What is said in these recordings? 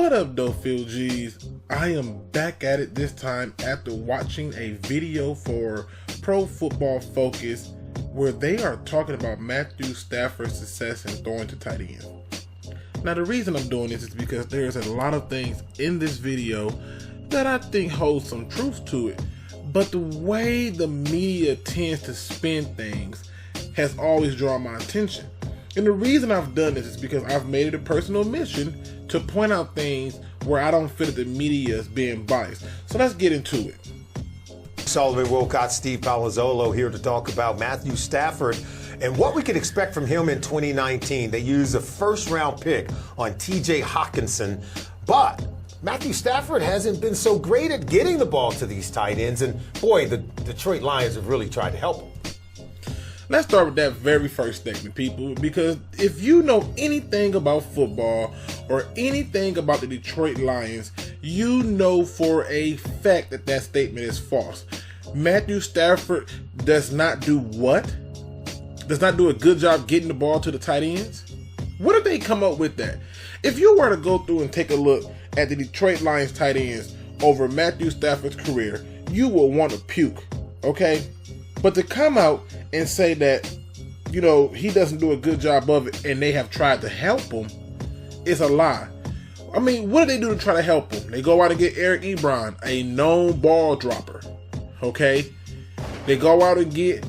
What up, Dofield G's? I am back at it this time after watching a video for Pro Football Focus where they are talking about Matthew Stafford's success in throwing to tight ends. Now, the reason I'm doing this is because there's a lot of things in this video that I think hold some truth to it, but the way the media tends to spin things has always drawn my attention. And the reason I've done this is because I've made it a personal mission to point out things where I don't feel that the media is being biased. So let's get into it. Sullivan, Wilcott, Steve Palazzolo here to talk about Matthew Stafford and what we can expect from him in 2019. They used a first-round pick on TJ Hockenson, but Matthew Stafford hasn't been so great at getting the ball to these tight ends, and boy, the Detroit Lions have really tried to help him. Let's start with that very first statement, people, because if you know anything about football or anything about the Detroit Lions, you know for a fact that that statement is false. Matthew Stafford does not do what? Does not do a good job getting the ball to the tight ends? What did they come up with that? If you were to go through and take a look at the Detroit Lions tight ends over Matthew Stafford's career, you will want to puke, okay? But to come out and say that, you know, he doesn't do a good job of it and they have tried to help him is a lie. I mean, what do they do to try to help him? They go out and get Eric Ebron, a known ball dropper, okay? They go out and get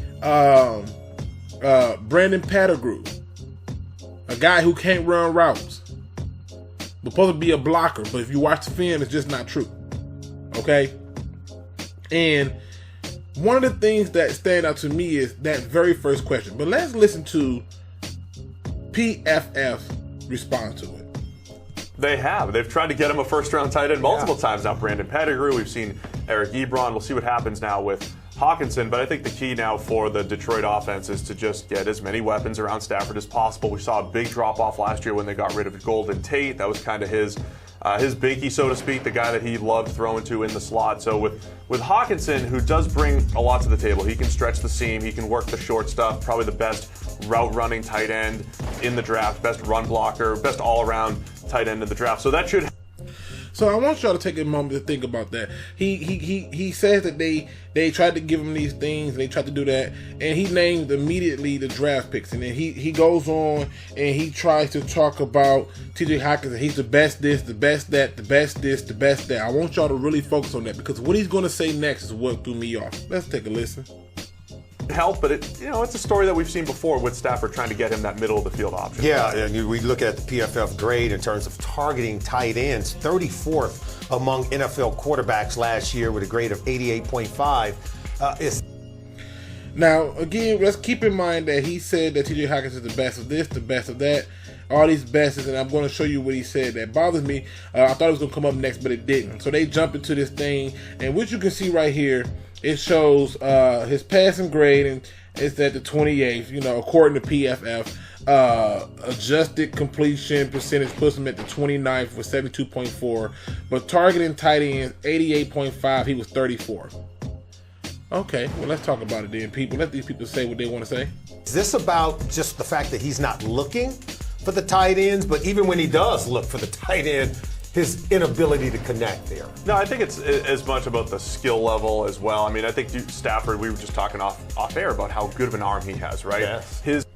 Brandon Pettigrew, a guy who can't run routes. But supposed to be a blocker, but if you watch the film, it's just not true, okay? And one of the things that stand out to me is that very first question. But let's listen to PFF respond to it. They've tried to get him a first-round tight end multiple times now. Brandon Pettigrew, we've seen Eric Ebron. We'll see what happens now with Hockenson. But I think the key now for the Detroit offense is to just get as many weapons around Stafford as possible. We saw a big drop-off last year when they got rid of Golden Tate. That was kind of his binky, so to speak, the guy that he loved throwing to in the slot. So with Hockenson, who does bring a lot to the table, he can stretch the seam, he can work the short stuff, probably the best route running tight end in the draft, best run blocker, best all-around tight end in the draft. So that should. So I want y'all to take a moment to think about that. He says that they tried to give him these things, and they tried to do that, and he named immediately the draft picks, and then he goes on and he tries to talk about TJ Hockenson. He's the best this, the best that, the best this, the best that. I want y'all to really focus on that because what he's going to say next is what threw me off. Let's take a listen. Help, but it's a story that we've seen before with Stafford trying to get him that middle of the field option. Yeah, and we look at the PFF grade in terms of targeting tight ends, 34th among NFL quarterbacks last year with a grade of 88.5. Now, again, let's keep in mind that he said that TJ Hockenson is the best of this, the best of that, all these bests, and I'm going to show you what he said. That bothers me. I thought it was going to come up next, but it didn't. So they jump into this thing, and what you can see right here, it shows his passing grade, and it's at the 28th, according to PFF. Adjusted completion percentage puts him at the 29th with 72.4. But targeting tight ends, 88.5, he was 34. Okay, well, let's talk about it then, people. Let these people say what they want to say. Is this about just the fact that he's not looking for the tight ends, but even when he does look for the tight end, his inability to connect there? No, I think it's as much about the skill level as well. I mean, I think Stafford, we were just talking off air about how good of an arm he has, right? Yes.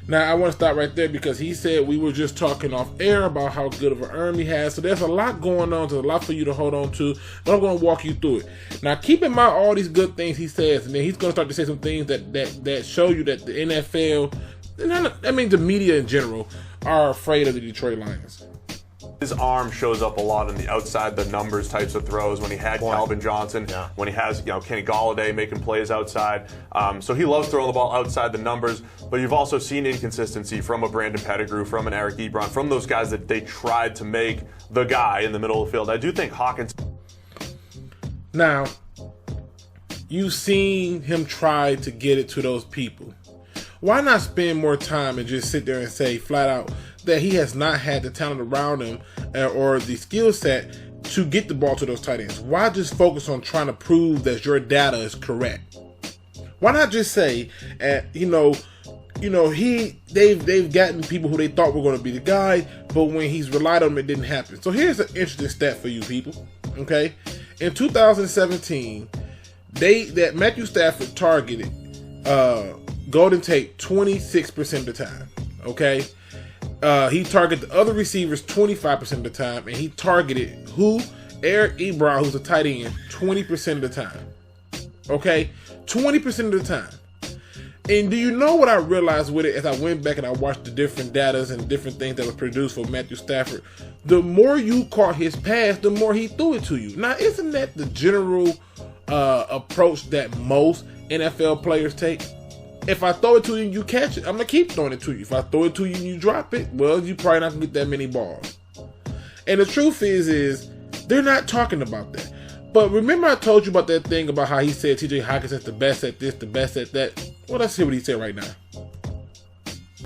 Now, I want to stop right there because he said we were just talking off air about how good of an arm he has. So there's a lot going on. There's a lot for you to hold on to. But I'm going to walk you through it. Now, keep in mind all these good things he says. And then he's going to start to say some things that show you that the NFL, I mean the media in general, are afraid of the Detroit Lions. His arm shows up a lot on the outside the numbers types of throws when he had Calvin Johnson, when he has Kenny Golladay making plays outside. So he loves throwing the ball outside the numbers, but you've also seen inconsistency from a Brandon Pettigrew, from an Eric Ebron, from those guys that they tried to make the guy in the middle of the field. I do think Hawkins. Now, you've seen him try to get it to those people. Why not spend more time and just sit there and say flat out that he has not had the talent around him or the skill set to get the ball to those tight ends? Why just focus on trying to prove that your data is correct? Why not just say, you know, they've gotten people who they thought were going to be the guy, but when he's relied on them, it didn't happen. So here's an interesting stat for you people. Okay, in 2017, that Matthew Stafford targeted Golden Tate 26% of the time. Okay, he targeted the other receivers 25% of the time, and he targeted Eric Ebron, who's a tight end, 20% of the time. Okay, 20% of the time. And do you know what I realized with it as I went back and I watched the different datas and different things that was produced for Matthew Stafford? The more you caught his pass, the more he threw it to you. Now, isn't that the general approach that most NFL players take? If I throw it to you and you catch it, I'm going to keep throwing it to you. If I throw it to you and you drop it, well, you probably not going to get that many balls. And the truth is they're not talking about that. But remember I told you about that thing about how he said TJ Hawkinson's the best at this, the best at that? Well, let's hear what he said right now.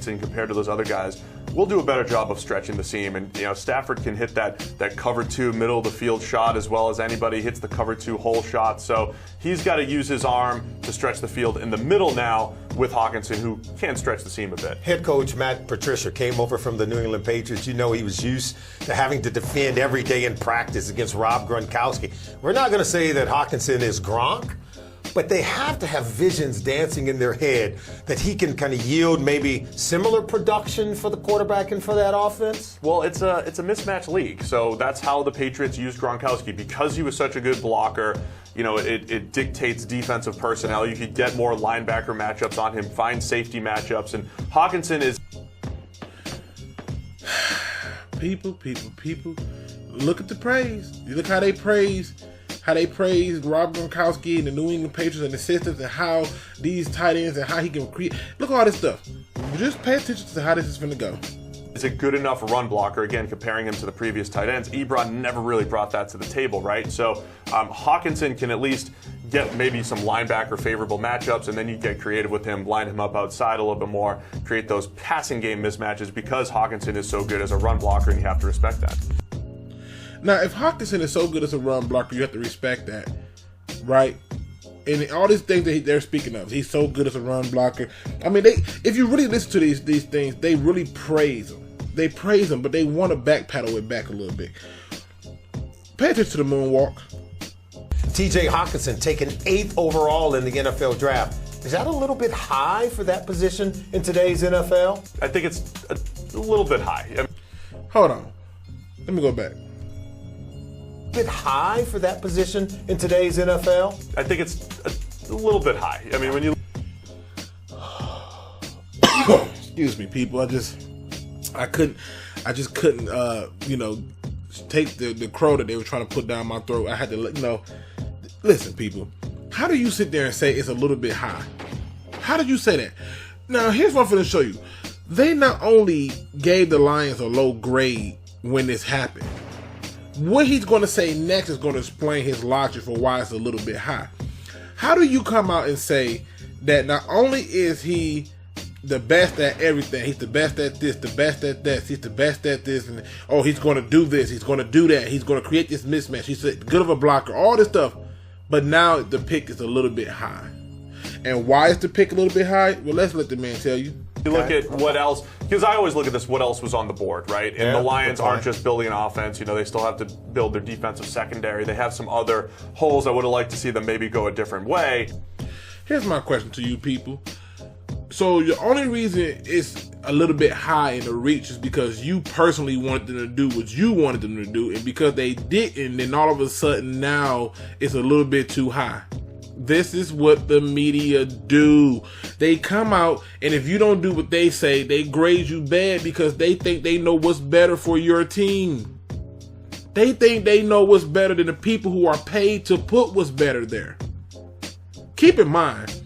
Compared to those other guys, we'll do a better job of stretching the seam. And, you know, Stafford can hit that cover 2 middle of the field shot as well as anybody hits the cover 2 hole shot. So he's got to use his arm to stretch the field in the middle now with Hawkinson, who can stretch the seam a bit. Head coach Matt Patricia came over from the New England Patriots. You know, he was used to having to defend every day in practice against Rob Gronkowski. We're not going to say that Hawkinson is Gronk, but they have to have visions dancing in their head that he can kind of yield maybe similar production for the quarterback and for that offense. Well, it's a mismatch league, so that's how the Patriots used Gronkowski. Because he was such a good blocker, you know, it dictates defensive personnel. You could get more linebacker matchups on him, find safety matchups, and Hawkinson is... People, look at the praise. You look how they praise Rob Gronkowski and the New England Patriots and the systems and how these tight ends and how he can create. Look at all this stuff. Just pay attention to how this is going to go. Is a good enough run blocker? Again, comparing him to the previous tight ends, Ebron never really brought that to the table, right? So Hawkinson can at least get maybe some linebacker favorable matchups, and then you get creative with him, line him up outside a little bit more, create those passing game mismatches because Hawkinson is so good as a run blocker, and you have to respect that. Now, if Hawkinson is so good as a run blocker, you have to respect that, right? And all these things that they're speaking of, he's so good as a run blocker. I mean, if you really listen to these things, they really praise him. They praise him, but they want to backpedal it back a little bit. Pay attention to the moonwalk. TJ Hawkinson taken 8th overall in the NFL draft. Is that a little bit high for that position in today's NFL? I think it's a little bit high. Hold on. Let me go back. Bit high for that position in today's NFL? I think it's a little bit high. I mean, when you... Excuse me, people. I just couldn't, take the crow that they were trying to put down my throat. I had to, listen, people. How do you sit there and say it's a little bit high? How did you say that? Now, here's what I'm going to show you. They not only gave the Lions a low grade when this happened, what he's going to say next is going to explain his logic for why it's a little bit high. How do you come out and say that not only is he the best at everything, he's the best at this, the best at that, he's the best at this, and he's going to do this, he's going to do that, he's going to create this mismatch, he's good of a blocker, all this stuff, but now the pick is a little bit high. And why is the pick a little bit high? Well, let's let the man tell you. You look at what else, because I always look at this, what else was on the board, right? And the Lions aren't just building an offense, they still have to build their defensive secondary. They have some other holes. I would have liked to see them maybe go a different way. Here's my question to you people. So your only reason it's a little bit high in the reach is because you personally wanted them to do what you wanted them to do, and because they didn't, then all of a sudden now it's a little bit too high. This is what the media do. They come out, and if you don't do what they say, they grade you bad because they think they know what's better for your team. They think they know what's better than the people who are paid to put what's better there. Keep in mind,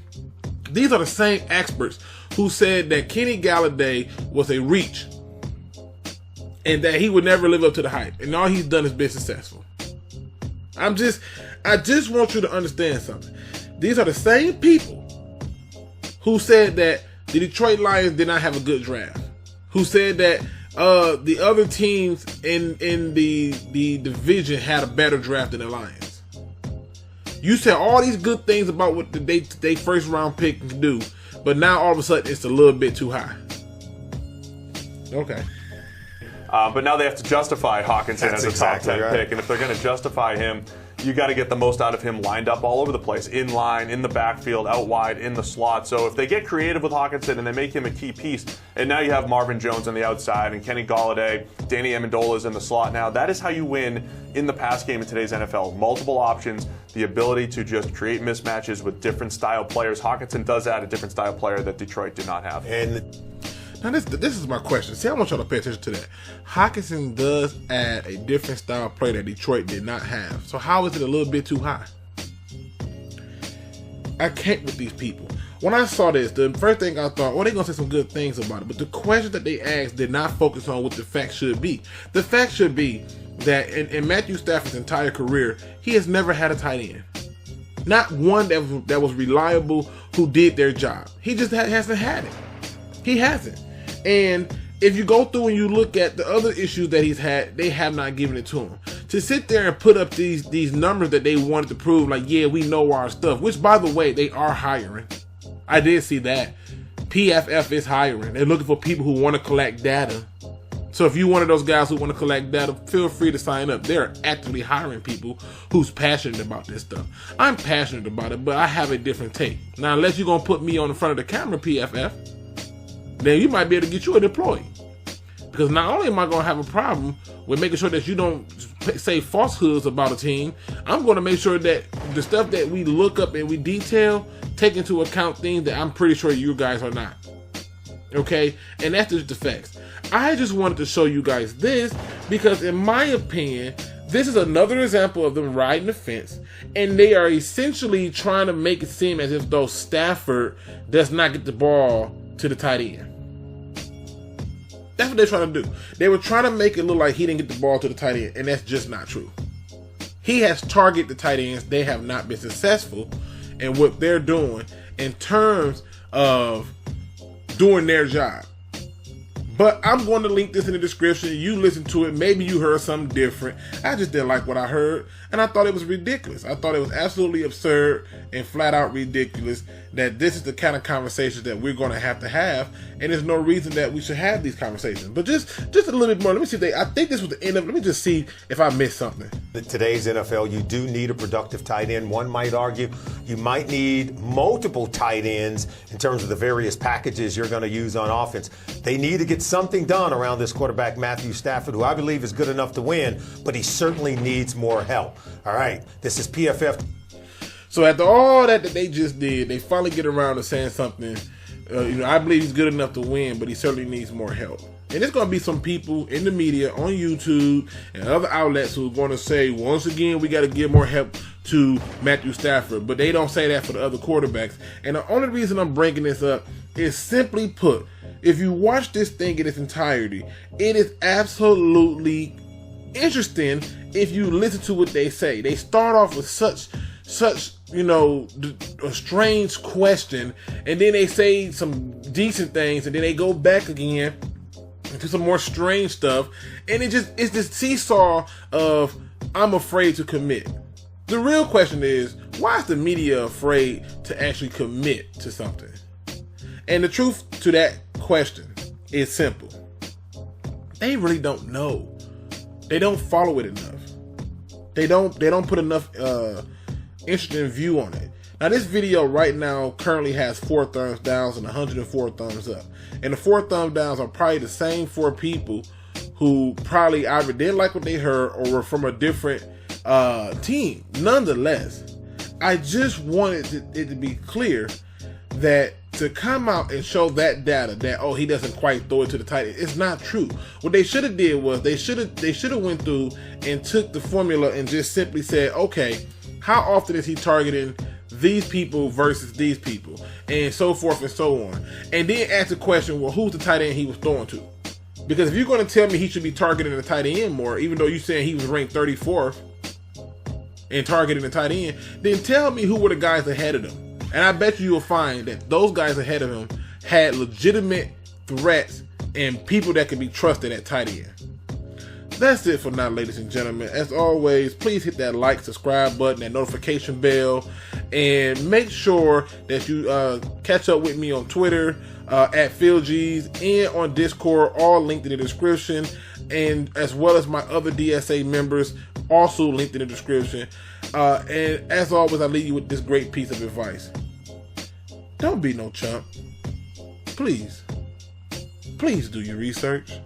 these are the same experts who said that Kenny Galladay was a reach and that he would never live up to the hype, and all he's done is been successful. I just want you to understand something. These are the same people who said that the Detroit Lions did not have a good draft, who said that the other teams in the division had a better draft than the Lions. You said all these good things about what they first round pick can do, but now all of a sudden it's a little bit too high. Okay. But now they have to justify Hockenson as a exactly top 10 pick, and if they're going to justify him, you got to get the most out of him lined up all over the place, in line, in the backfield, out wide, in the slot. So if they get creative with Hockenson and they make him a key piece, and now you have Marvin Jones on the outside and Kenny Golladay, Danny Amendola's in the slot now, that is how you win in the pass game in today's NFL. Multiple options, the ability to just create mismatches with different style players. Hockenson does add a different style player that Detroit did not have. And now this is my question. See, I want y'all to pay attention to that. Hockenson does add a different style play that Detroit did not have. So how is it a little bit too high? I can't with these people. When I saw this, the first thing I thought, they're going to say some good things about it. But the questions that they asked did not focus on what the facts should be. The fact should be that in Matthew Stafford's entire career, he has never had a tight end. Not one that was reliable, who did their job. He just hasn't had it. He hasn't. And if you go through and you look at the other issues that he's had, they have not given it to him. To sit there and put up these numbers that they wanted to prove, like, yeah, we know our stuff, which, by the way, they are hiring. I did see that. PFF is hiring. They're looking for people who want to collect data. So if you're one of those guys who want to collect data, feel free to sign up. They're actively hiring people who's passionate about this stuff. I'm passionate about it, but I have a different take. Now, unless you're going to put me on the front of the camera, PFF, then you might be able to get you an employee. Because not only am I going to have a problem with making sure that you don't say falsehoods about a team, I'm going to make sure that the stuff that we look up and we detail take into account things that I'm pretty sure you guys are not. Okay? And that's just the facts. I just wanted to show you guys this because, in my opinion, this is another example of them riding the fence, and they are essentially trying to make it seem as if though Stafford does not get the ball to the tight end. That's what they're trying to do. They were trying to make it look like he didn't get the ball to the tight end, and that's just not true. He has targeted the tight ends. They have not been successful in what they're doing in terms of doing their job. But I'm going to link this in the description. You listen to it. Maybe you heard something different. I just didn't like what I heard, and I thought it was ridiculous. I thought it was absolutely absurd and flat out ridiculous that this is the kind of conversations that we're going to have, and there's no reason that we should have these conversations. But just a little bit more. Let me see if I think this was the end of it. Let me just see if I missed something. In today's NFL, you do need a productive tight end. One might argue you might need multiple tight ends in terms of the various packages you're going to use on offense. They need to get something done around this quarterback, Matthew Stafford, who I believe is good enough to win, but he certainly needs more help. All right, this is PFF. So after all that they just did, they finally get around to saying something. I believe he's good enough to win, but he certainly needs more help. And there's going to be some people in the media, on YouTube, and other outlets who are going to say, once again, we got to give more help to Matthew Stafford. But they don't say that for the other quarterbacks. And the only reason I'm bringing this up is, simply put, if you watch this thing in its entirety, it is absolutely interesting if you listen to what they say. They start off with such a strange question, and then they say some decent things, and then they go back again into some more strange stuff, and it's this seesaw of I'm afraid to commit. The real question is, why is the media afraid to actually commit to something? And the truth to that question is simple. They really don't know. They don't follow it enough. They don't put enough interesting view on it. Now, this video right now currently has 4 thumbs downs and 104 thumbs up. And the 4 thumbs downs are probably the same 4 people who probably either didn't like what they heard or were from a different team. Nonetheless, I just wanted it to be clear that to come out and show that data that, oh, he doesn't quite throw it to the tight end, it's not true. What they should have did was they should have went through and took the formula and just simply said, okay, how often is he targeting these people versus these people, and so forth and so on, and then ask the question, well, who's the tight end he was throwing to? Because if you're going to tell me he should be targeting the tight end more, even though you're saying he was ranked 34th and targeting the tight end, then tell me who were the guys ahead of them. And I bet you will find that those guys ahead of him had legitimate threats and people that can be trusted at tight end. That's it for now, ladies and gentlemen. As always, please hit that like, subscribe button, that notification bell, and make sure that you catch up with me on Twitter at PhilGs and on Discord, all linked in the description, and as well as my other DSA members, also linked in the description. And as always, I leave you with this great piece of advice. Don't be no chump. Please do your research.